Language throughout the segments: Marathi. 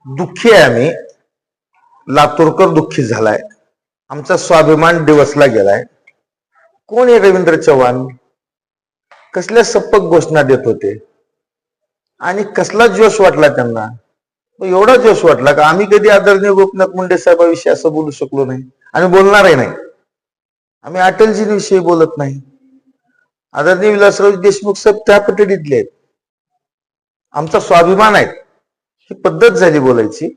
दुःखी आहे आम्ही. लातूरकर दुःखी झालाय. आमचा स्वाभिमान दिवसला गेलाय. कोण आहे रवींद्र चव्हाण? कसल्या सप्पक घोषणा देत होते आणि कसला जोश वाटला त्यांना. एवढा जोश वाटला का आम्ही कधी आदरणीय गोपीनाथ मुंडे साहेबांविषयी असं बोलू शकलो नाही आणि बोलणारही नाही. आम्ही अटलजींविषयी बोलत नाही. आदरणीय विलासराव देशमुख साहेब त्या पद्धतीतले आहेत. आमचा स्वाभिमान आहे. ही पद्धत झाली बोलायची.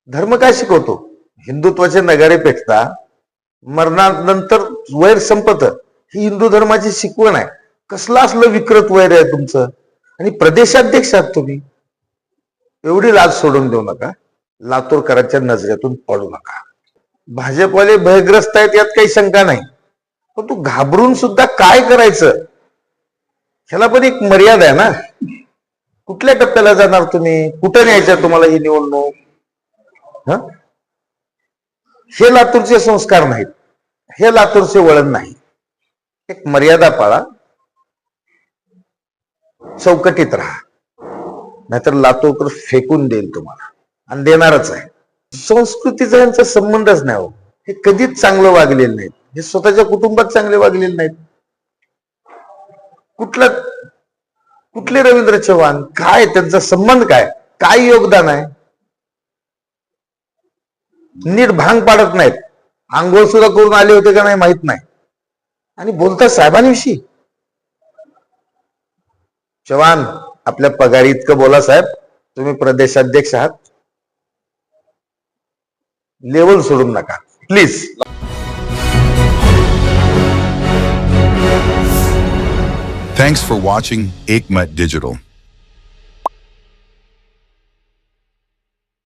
धर्म काय शिकवतो? हिंदुत्वाचे नगारे पेटता, मरणानंतर वैर संपत, ही हिंदू धर्माची शिकवण आहे. कसलं असलं विकृत वैर आहे तुमचं. आणि प्रदेशाध्यक्ष आहात तुम्ही. एवढी लाज सोडून देऊ नका. लातूरकरांच्या नजरेतून पडू नका. भाजपवाले भयग्रस्त आहेत यात काही शंका नाही, पण तू घाबरून सुद्धा काय करायचं ह्याला पण एक मर्यादा आहे ना. कुठल्या टप्प्याला जाणार तुम्ही? कुठं न्यायचं तुम्हाला ही निवडणूक? हे लातूरचे संस्कार नाहीत. हे लातूरचे वळण नाही. एक मर्यादा पाळा. चौकटीत राहा, नाहीतर लातूरकर फेकून देईल तुम्हाला आणि देणारच आहे. संस्कृतीचा यांचा संबंधच नाही हो. हे कधीच चांगलं वागलेलं नाहीत. हे स्वतःच्या कुटुंबात चांगले वागलेले नाहीत. कुठले रवींद्र चव्हाण? काय त्यांचा संबंध? काय योगदान आहे? नीट भांग पाडत नाहीत. आंघोळ सुद्धा करून आले होते का नाही माहित नाही. आणि बोलता साहेबांविषयी. चव्हाण, आपल्या पगारी इतकं बोला साहेब. तुम्ही प्रदेशाध्यक्ष आहात. लेवल सोडून नका please. Thanks for watching Ekmat Digital.